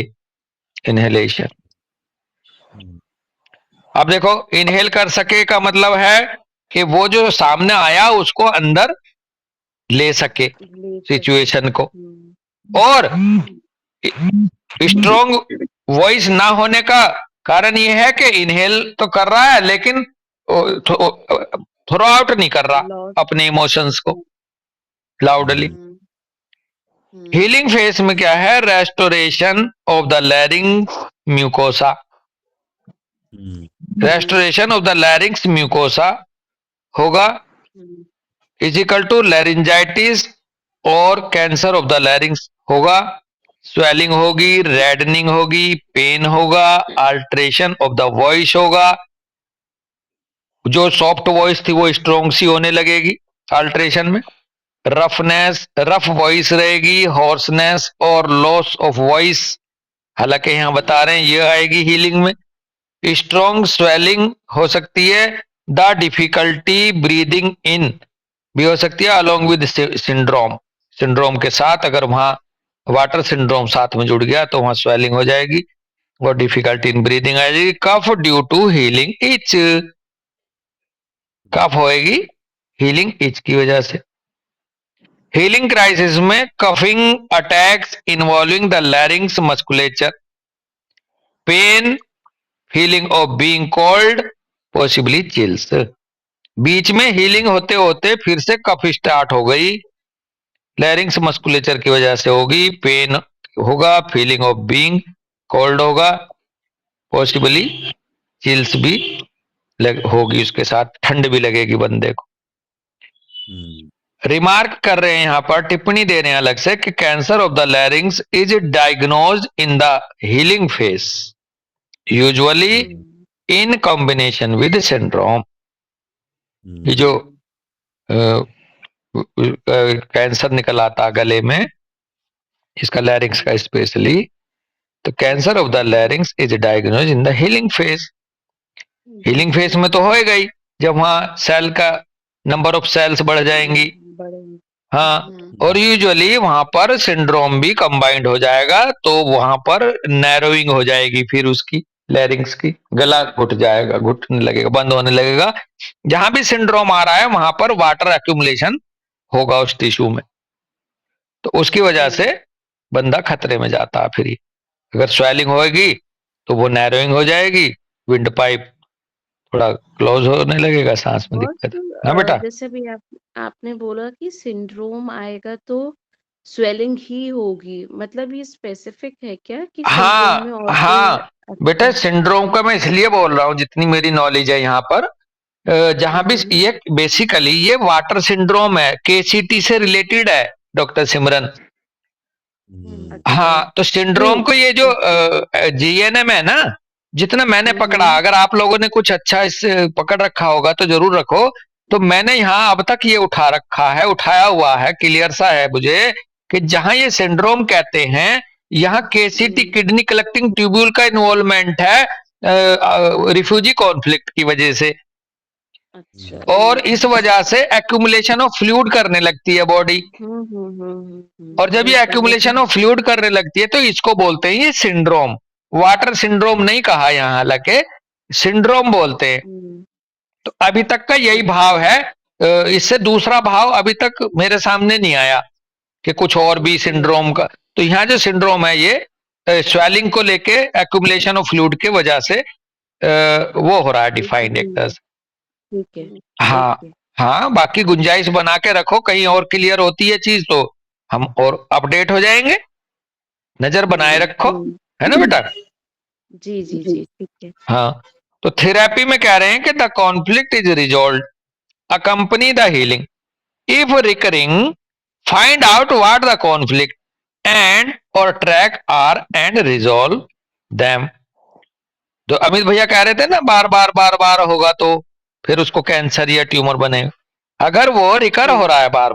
A: इनहेलेशन। अब देखो, इनहेल कर सके का मतलब है कि वो जो सामने आया उसको अंदर ले सके सिचुएशन को। और स्ट्रॉन्ग वॉइस ना होने का कारण ये है कि इनहेल तो कर रहा है लेकिन थ्रो आउट नहीं कर रहा अपने इमोशंस को लाउडली। हीलिंग फेस में क्या है? Restoration of the larynx mucosa, restoration of the larynx mucosa होगा इज इक्वल टू लैरिंजाइटिस और कैंसर ऑफ द लैरिंग्स होगा। स्वेलिंग होगी, रेडनिंग होगी, पेन होगा, अल्ट्रेशन ऑफ द वॉइस होगा। जो सॉफ्ट वॉइस थी वो स्ट्रोंग सी होने लगेगी अल्ट्रेशन में। रफनेस, रफ वॉइस रहेगी, हॉर्सनेस और लॉस ऑफ वॉइस, हालांकि यहां बता रहे हैं ये आएगी हीलिंग में। स्ट्रोंग स्वेलिंग हो सकती है, द डिफिकल्टी ब्रीदिंग इन भी हो सकती है अलोंग विद सिंड्रोम, सिंड्रोम के साथ अगर वहां वाटर सिंड्रोम साथ में जुड़ गया तो वहां स्वेलिंग हो जाएगी और डिफिकल्टी इन ब्रीदिंग आ जाएगी। Cough due to healing itch, cough होएगी हीलिंग इच की वजह से। हीलिंग क्राइसिस में coughing attacks involving the larynx musculature, pain, feeling of being cold, possibly chills. बीच में हीलिंग होते होते फिर से कफ स्टार्ट हो गई, लैरिंग्स मस्कुलेचर की वजह से होगी, पेन होगा, फीलिंग ऑफ बीइंग कोल्ड होगा, पॉसिबली चिल्स भी होगी, उसके साथ ठंड भी लगेगी बंदे को। रिमार्क कर रहे हैं यहां पर, टिप्पणी दे रहे हैं अलग से कि cancer of the लैरिंग्स is diagnosed in the healing face usually in combination with syndrome. ये जो कैंसर निकल आता गले में, इसका लैरिंग्स का स्पेशली, तो cancer of the लैरिंग्स is diagnose in the healing phase. Healing phase में तो होएगा ही, जब वहां सेल का नंबर ऑफ सेल्स बढ़ जाएंगी। हाँ, और यूजुअली वहां पर सिंड्रोम भी कंबाइंड हो जाएगा, तो वहां पर नैरोइंग हो जाएगी फिर उसकी लैरिंग्स की, गला घुट जाएगा, घुटने लगेगा, बंद होने लगेगा। जहां भी सिंड्रोम आ रहा है वहां पर वाटर एक्यूमुलेशन होगा उस टिश्यू में, तो उसकी वजह से बंदा खतरे में जाता है। फिर अगर स्वेलिंग होगी तो वो नैरोइंग हो जाएगी, विंड पाइप थोड़ा क्लोज होने लगेगा, सांस में दिक्कत। हाँ बेटा।
D: जैसे अभी आपने बोला कि सिंड्रोम आएगा तो स्वेलिंग ही होगी, मतलब ये स्पेसिफिक है क्या कि सिंड्रोम में और
A: हाँ बेटा, सिंड्रोम का मैं इसलिए बोल रहा हूँ, जितनी मेरी नॉलेज है यहाँ पर, जहां भी ये बेसिकली ये वाटर सिंड्रोम है, केसीटी से रिलेटेड है डॉक्टर सिमरन। हाँ, तो सिंड्रोम को ये जो जीएनएम है ना, जितना मैंने पकड़ा, अगर आप लोगों ने कुछ अच्छा इससे पकड़ रखा होगा तो जरूर रखो, तो मैंने यहाँ अब तक ये उठा रखा है, उठाया हुआ है, क्लियर सा है मुझे कि जहां ये सिंड्रोम कहते हैं, यहाँ केसीटी किडनी कलेक्टिंग ट्यूब्यूल का इन्वॉल्वमेंट है रिफ्यूजी कॉन्फ्लिक्ट की वजह से।
D: अच्छा।
A: और इस वजह से एक्यूमुलेशन ऑफ फ्लूइड करने लगती है बॉडी। और जब ये एक्यूमुलेशन ऑफ फ्लूइड करने लगती है तो इसको बोलते हैं ये सिंड्रोम। वाटर सिंड्रोम नहीं कहा यहाँ, हालांकि सिंड्रोम बोलते हैं। तो अभी तक का यही भाव है। इससे दूसरा भाव अभी तक मेरे सामने नहीं आया कि कुछ और भी सिंड्रोम का। तो यहाँ जो सिंड्रोम है ये स्वेलिंग को लेके एक्यूमुलेशन ऑफ फ्लूइड के वजह से वो हो रहा है डिफाइंड एक तरह से।
D: ठीक है।
A: हाँ
D: ओके।
A: हाँ, बाकी गुंजाइश बना के रखो, कहीं और क्लियर होती है चीज तो हम और अपडेट हो जाएंगे। नजर बनाए रखो, है ना बेटा।
D: जी जी जी ठीक है।
A: हाँ, तो थेरेपी में कह रहे हैं कि the conflict is resolve accompany the healing if recurring find out what the conflict and और track are and resolve them. जो अमित भैया कह रहे थे ना, बार बार होगा तो फिर उसको कैंसर या ट्यूमर बने। अगर वो रिकर हो रहा है बार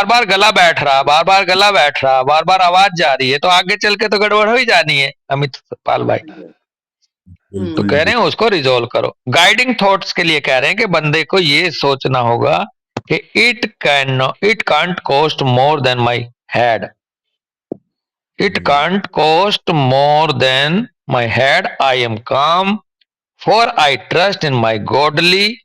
A: बार गला बैठ रहा, बार बार गला बैठ रहा, बार बार आवाज जा रही है, तो आगे चल के तो गड़बड़ हो ही जानी है अमित पाल भाई। तो
E: बिल्कुल
A: कह रहे हैं उसको रिजोल्व करो। गाइडिंग थॉट्स के लिए कह रहे हैं कि बंदे को ये सोचना होगा कि it can't cost more than my head. It can't cost more than my head. I am calm for I trust in my godly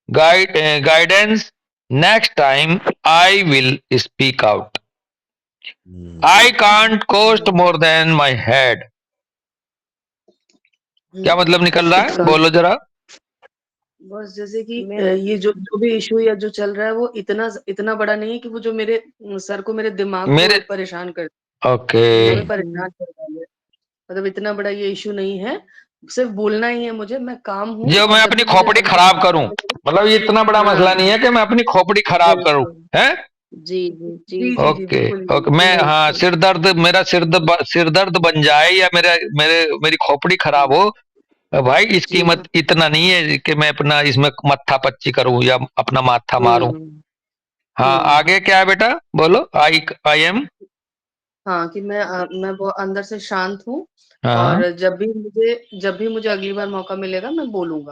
A: guidance. Next time I will speak out. I can't cost more than my head. क्या मतलब निकल रहा है, बोलो जरा।
C: बस जैसे कि
D: मैं-
C: ये जो भी इशू या जो चल रहा है वो इतना बड़ा नहीं है कि वो जो मेरे सर को, मेरे दिमाग
A: मेरे
C: को परेशान कर
A: ओके
C: हमें परेशान कर डाले। मतलब इतना बड़ा ये इशू नहीं है, सिर्फ बोलना ही है मुझे। मैं काम हूँ
A: जो
C: और
A: मैं
C: जब
A: अपनी
C: भी मुझे
A: खोपड़ी खराब करूं, मतलब ये इतना बड़ा
C: हाँ,
A: मसला नहीं है कि मैं अपनी खोपड़ी खराब करूं,
D: बिल्कुल।
A: है।
D: जी जी जी
C: जी जी जी
A: ओके
C: बिल्कुल
A: ओके, मैं हाँ मेरा सिर दर्द बन जाए या मेरी खोपड़ी खराब हो, भाई इस
D: जी
A: कीमत इतना नहीं है कि मैं अपना इसमें मत्था पच्ची करूं या अपना माथा मारूं। हाँ, आगे क्या है बेटा, बोलो। I am.
C: हाँ, कि मैं वो अंदर से शांत हूँ
A: हाँ,
C: और जब भी मुझे अगली बार मौका मिलेगा मैं बोलूंगा।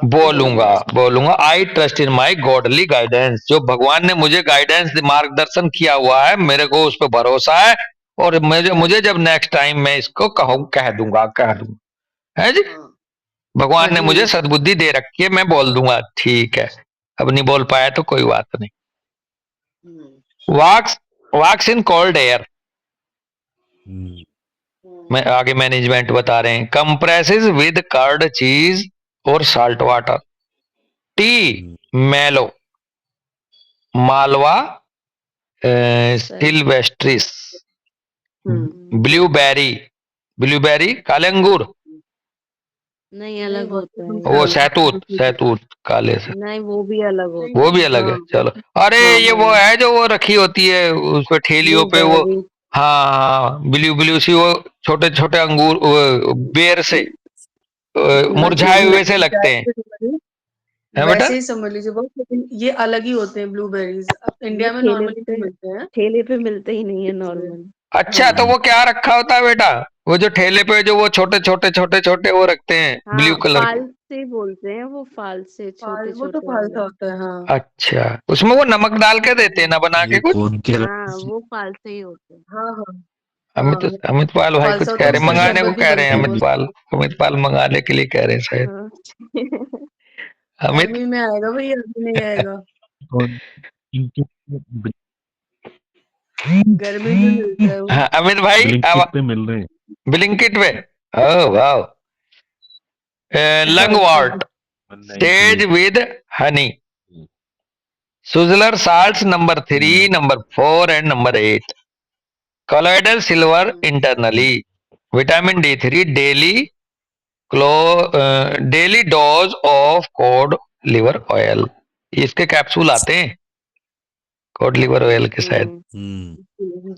A: बोलूंगा। आई trust in my godly guidance. जो भगवान ने मुझे गाइडेंस मार्गदर्शन किया हुआ है, मेरे को उस पर भरोसा है। और मुझे जब नेक्स्ट टाइम मैं इसको कह दूंगा है जी।
C: हाँ,
A: भगवान
C: हाँ
A: ने
C: जी,
A: मुझे
C: हाँ जी।
A: सद्बुद्धि दे रखी है, मैं बोल दूंगा ठीक है। अब नहीं बोल पाया तो कोई बात नहीं। वॉक्स वॉक्स इन कोल्ड एयर। मैं आगे मैनेजमेंट बता रहे हैं। कंप्रेसेस विद कर्ड चीज और साल्ट वाटर। टी मेलो मालवा सिल्वेस्ट्रिस। ब्लूबेरी काले अंगूर,
D: नहीं अलग होता है
A: वो
D: ये।
A: सहतूत काले से,
D: नहीं वो भी अलग होता
A: वो
D: है।
A: भी अलग है। चलो, अरे
D: हाँ
A: ये वो है जो वो रखी होती है उस पे ठेलियों पे वो।
D: ब्लूबेरी।
A: हाँ हाँ, ब्लू सी वो छोटे छोटे अंगूर बेर से मुरझाए हुए से लगते हैं, है बेटा।
C: वैसे ही समझ लीजिए बहुत, लेकिन ये अलग ही होते हैं ब्लूबेरीज। अब
D: ये
C: इंडिया में नॉर्मली तो मिलते हैं।
D: ठेले पे मिलते ही नहीं है नॉर्मल।
A: अच्छा, तो वो क्या रखा होता है बेटा, वो जो ठेले पे जो वो छोटे छोटे वो रखते हैं ब्लू
D: हाँ
A: कलर के।
D: फाल से बोलते हैं, वो फाल से छोटे
C: वो तो
D: छोटे
C: फालसा
D: वाले।
C: होता है। हाँ
A: अच्छा, उसमें वो नमक डाल के देते हैं ना बना के
E: ये
A: कुछ।
E: कौन कह रहा
D: हाँ वो फाल से ही होते हैं।
C: हाँ हाँ
A: अमित
C: हाँ,
A: अमित पाल भाई
C: फालसा
A: कुछ
C: होता
A: कह
C: है,
A: रहे हैं,
C: उसका
A: मंगाने को
C: शरबत भी
A: कह रहे हैं।
C: बनता है बहुत।
A: अमित पाल मंगाने के लिए कह रहे हैं शायद।
D: हाँ।
A: अमित
C: गर्मी में आएगा भैया, अभी नहीं आएगा।
E: कौन
C: गर्मी में मिलता है वो।
A: हाँ, अमित भाई
E: ब्लिंकिट पे मिल रहे हैं
A: ब्लिंकिट पे। ओह वाह। लंग
C: अच्छा,
A: wart
E: 198।
A: Stage with honey Schuessler salt number 3 number 4 and number 8 colloidal silver internally vitamin D3 क्लो daily dose of cod liver oil. इसके कैप्सूल आते हैं कोड लिवर ऑयल के शायद।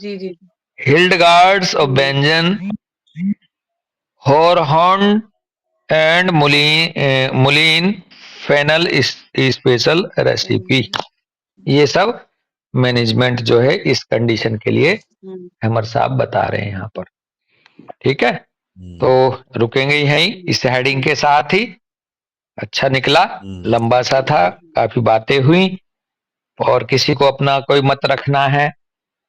C: जी जी।
A: Hildegard's of Bingen horehound and mullein fennel special recipe. ये सब मैनेजमेंट जो है इस कंडीशन के लिए हमर साहब बता रहे हैं यहाँ पर। ठीक है, तो रुकेंगे यहीं इस हेडिंग के साथ ही। अच्छा निकला, लंबा सा था, काफी बातें हुई। और किसी को अपना कोई मत रखना है,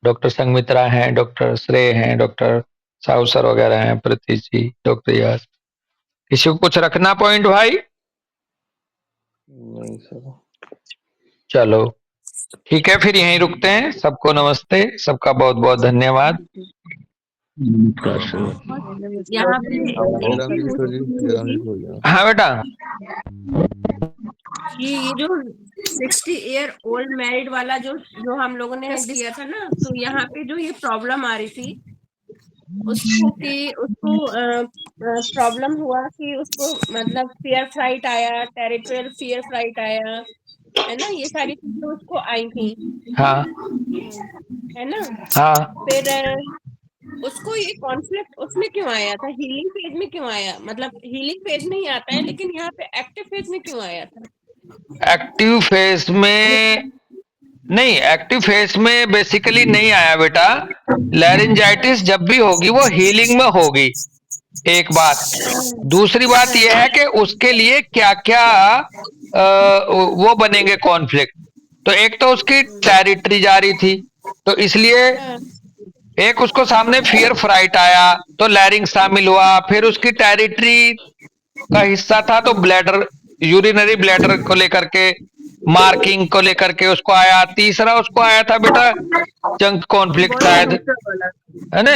A: डॉक्टर संगमित्रा हैं, डॉक्टर श्रेय हैं, डॉक्टर साहू सर वगैरह हैं, प्रतीश जी, डॉक्टर यश, किसी को कुछ रखना पॉइंट भाई?
G: नहीं सर।
A: चलो ठीक है, फिर यहीं रुकते हैं। सबको नमस्ते, सबका बहुत बहुत धन्यवाद।
G: नमस्कार सर।
F: यहाँ पे एक
G: जयराम
F: चीज
G: जी
F: मुझे
G: छोड़िए, जयराम जी
F: होगी
G: छोड़ जाओ।
A: हाँ बेटा।
F: कि ये जो 60 ईयर ओल्ड मैरिड वाला जो जो हम लोगों ने किया था ना, तो यहाँ पे जो ये प्रॉब्लम आ रही थी उसको प्रॉब्लम हुआ कि उसको मतलब फेयर फ्लाइट आया, टेरिटोरियल फेयर फ्लाइट आया, है ना, ये सारी चीजें उसको आई थी,
A: हाँ
F: है ना।
A: हाँ,
F: फिर उसको ये कॉन्फ्लिक्ट उसमें क्यों आया था, हीलिंग फेज में क्यों आया, मतलब हीलिंग फेज में ही आता है लेकिन यहाँ पे एक्टिव फेज में क्यों आया था?
A: एक्टिव फेस में नहीं, एक्टिव फेस में बेसिकली नहीं आया बेटा। लैरिंजाइटिस जब भी होगी वो हीलिंग में होगी, एक बात। दूसरी बात यह है कि उसके लिए क्या क्या वो बनेंगे कॉन्फ्लिक्ट। तो एक तो उसकी टेरिटरी जा रही थी, तो इसलिए एक उसको सामने फियर फ्राइट आया तो लैरिंग शामिल हुआ। फिर उसकी टेरिटरी का हिस्सा था तो ब्लैडर, यूरिनरी ब्लैडर को लेकर के, मार्किंग को लेकर के उसको आया। तीसरा उसको आया था बेटा जंक कॉन्फ्लिक्ट शायद, है ना?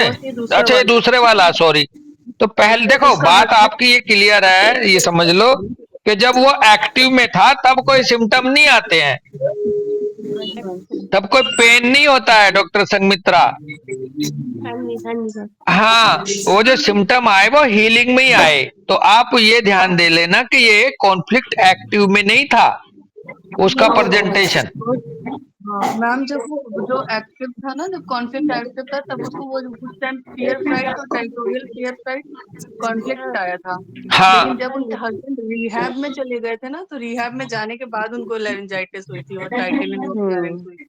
A: अच्छा ये दूसरे वाला, सॉरी। तो पहले देखो बात आपकी ये क्लियर है, ये समझ लो कि जब वो एक्टिव में था तब कोई सिम्टम नहीं आते हैं, तब कोई पेन नहीं होता है डॉक्टर संगमित्रा।
F: हाँ जी सर।
A: हाँ, वो जो सिम्टम आए वो हीलिंग में ही आए। तो आप ये ध्यान दे लेना कि ये कॉन्फ्लिक्ट एक्टिव में नहीं था, उसका प्रेजेंटेशन।
C: मैम जब वो जो एक्टिव था ना, जब कॉन्फ्लिक्ट एक्टिव था तब उसको वो उस टाइम फियर फ्लाइट और टेरिटोरियल फियर फ्लाइट कॉन्फ्लिक्ट आया था।
A: हाँ
C: लेकिन जब उनके हस्बैंड रिहैब में चले गए थे ना, तो रिहैब में जाने के बाद उनको लैरिंजाइटिस हुई थी और टाइटेनियम ऑफ लारिंक्स हुई थी।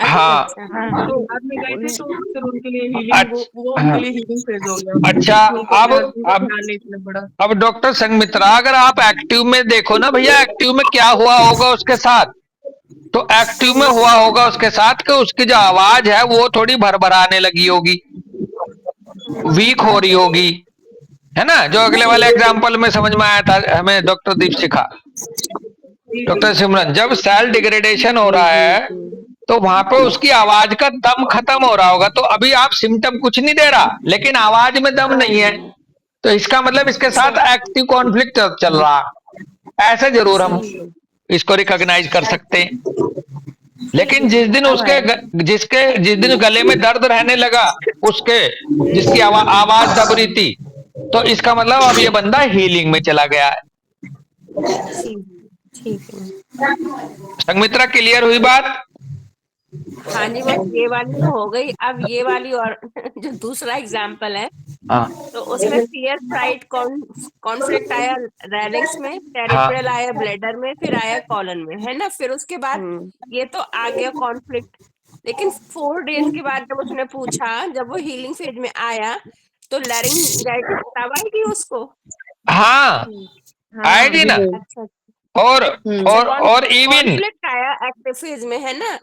A: हाँ
C: तो रिहैब में गए थे तो फिर उनके लिए हीलिंग, वो
A: हाँ,
C: उनके लिए हीलिंग फेज हो गया।
A: अच्छा।
C: तो उनको अपने हस्बैंड का
A: अब
C: ध्यान नहीं देना पड़ा।
A: अब डॉक्टर संगमित्रा, अगर आप एक्टिव में देखो ना भैया, एक्टिव में क्या हुआ होगा उसके साथ। तो एक्टिव में हुआ होगा उसके साथ कि उसकी जो आवाज है वो थोड़ी भरभराने लगी होगी, वीक हो रही होगी, है ना? जो अगले वाले एग्जाम्पल में समझ में आया था हमें डॉक्टर दीपशिखा, डॉक्टर सिमरन, जब सेल डिग्रेडेशन हो रहा है तो वहां पे उसकी आवाज का दम खत्म हो रहा होगा। तो अभी आप सिम्टम कुछ नहीं दे रहा लेकिन आवाज में दम नहीं है, तो इसका मतलब इसके साथ एक्टिव कॉन्फ्लिक्ट चल रहा। ऐसे जरूर हम इसको रिकॉग्नाइज कर सकते हैं। लेकिन जिस दिन उसके जिस दिन गले में दर्द रहने लगा, उसके जिसकी आवाज दब रही थी, तो इसका मतलब अब ये बंदा हीलिंग में चला गया है।
F: ठीक है
A: संगमित्रा, क्लियर हुई बात?
F: हाँ जी, बस ये वाली तो हो गई। अब ये वाली और जो दूसरा एग्जाम्पल है,
A: हाँ
F: तो उसमें फियर फ्राइट कॉन्फ्लिक्ट आया रैलिंग्स में,
A: हाँ
F: टेरिटोरियल आया ब्लैडर में, फिर आया कॉलन में, है ना। फिर उसके बाद ये तो आ गया कॉन्फ्लिक्ट। लेकिन 4 डेज के बाद जब उसने पूछा, जब वो हीलिंग फेज में आया, तो लैरिंजाइटिस तब आएगी उसको?
A: हाँ, आएगी ना।
F: अच्छा
A: और और इवन
F: कॉन्फ्लिक्ट आया एक्टिव फेज में, है ना,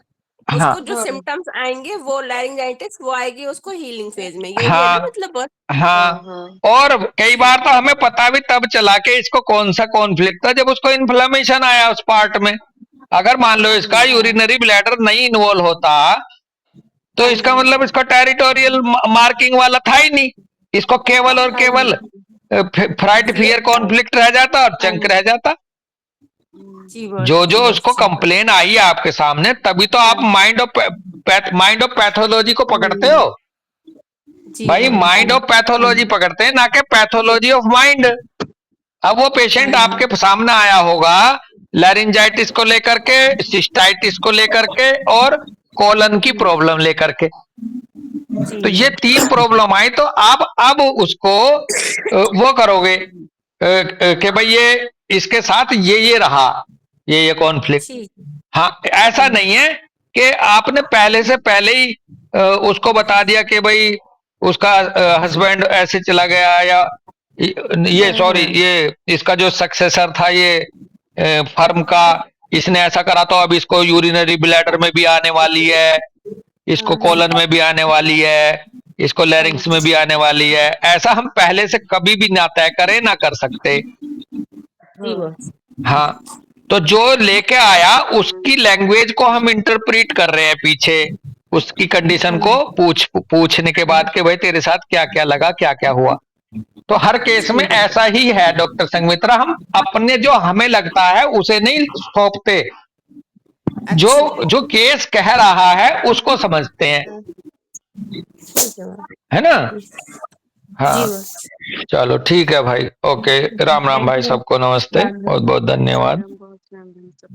A: हाँ
F: उसको जो सिम्टम्स आएंगे वो लैरिंजाइटिस, वो आएगी उसको हीलिंग फेज में, यही है ना
A: हाँ
F: मतलब बस।
A: हाँ। और कई बार तो हमें पता भी तब चला कि इसको कौन सा कॉन्फ्लिक्ट था, जब उसको इन्फ्लेमेशन आया उस पार्ट में। अगर मान लो इसका यूरिनरी ब्लैडर नहीं इन्वॉल्व होता तो इसका मतलब इसका टेरिटोरियल मार्किंग वाला था ही नहीं, इसको केवल और केवल फ्राइट फियर कॉन्फ्लिक्ट रह जाता और चंक रह जाता। जो जो उसको कंप्लेन आई है आपके सामने, तभी तो आप माइंड ऑफ पैथोलॉजी को पकड़ते हो भाई। माइंड ऑफ पैथोलॉजी पकड़ते हैं, ना कि पैथोलॉजी ऑफ माइंड। अब वो पेशेंट आपके सामने आया होगा लैरिंजाइटिस को लेकर के, सिस्टाइटिस को लेकर के और कोलन की प्रॉब्लम लेकर के। तो ये 3 प्रॉब्लम आई, तो आप अब उसको वो करोगे कि भाई ये इसके साथ ये रहा, ये कॉन्फ्लिक्ट। हाँ, ऐसा नहीं है कि आपने पहले से पहले ही उसको बता दिया कि भाई उसका हस्बैंड ऐसे चला गया या ये
D: हाँ
A: सॉरी,
D: हाँ
A: ये इसका जो सक्सेसर था ये फर्म का, इसने ऐसा करा तो अब इसको यूरिनरी ब्लैडर में भी आने वाली है, इसको कोलन में भी आने वाली है, इसको लैरिंक्स में भी आने वाली है। ऐसा हम पहले से कभी भी ना तय करें ना कर सकते।
F: जी बॉस।
A: हाँ, तो जो लेके आया उसकी लैंग्वेज को हम इंटरप्रीट कर रहे हैं पीछे, उसकी कंडीशन को पूछने के बाद कि भाई तेरे साथ क्या क्या लगा, क्या क्या हुआ। तो हर केस में ऐसा ही है डॉक्टर संगमित्रा, हम अपने जो हमें लगता है उसे नहीं सौंपते, जो
F: अच्छा
A: जो केस कह रहा है उसको समझते हैं,
F: ठीक है बॉस।
A: है ना।
F: जी
A: हाँ,
F: बॉस।
A: चलो ठीक है भाई, ओके, राम राम
D: थैंक
A: भाई,
D: यू।
A: सबको नमस्ते,
D: राम
A: बहुत
D: राम
A: बहुत
D: राम
A: धन्यवाद।
D: राम बहुत राम राम सब